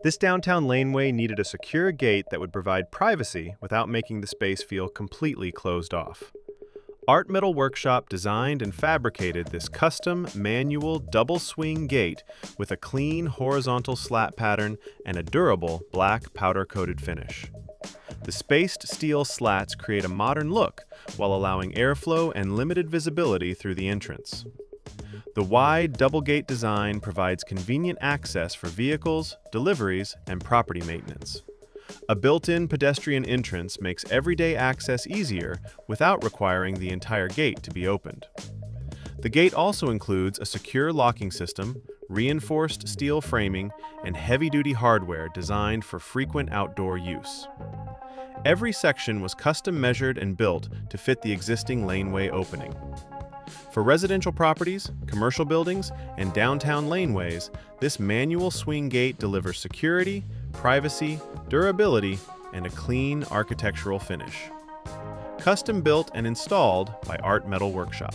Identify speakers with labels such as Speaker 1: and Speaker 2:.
Speaker 1: This downtown laneway needed a secure gate that would provide privacy without making the space feel completely closed off. Art Metal Workshop designed and fabricated this custom manual double swing gate with a clean horizontal slat pattern and a durable black powder-coated finish. The spaced steel slats create a modern look while allowing airflow and limited visibility through the entrance. The wide double gate design provides convenient access for vehicles, deliveries, and property maintenance. A built-in pedestrian entrance makes everyday access easier without requiring the entire gate to be opened. The gate also includes a secure locking system, reinforced steel framing, and heavy-duty hardware designed for frequent outdoor use. Every section was custom measured and built to fit the existing laneway opening. For residential properties, commercial buildings, and downtown laneways, this manual swing gate delivers security, privacy, durability, and a clean architectural finish. Custom built and installed by Art Metal Workshop.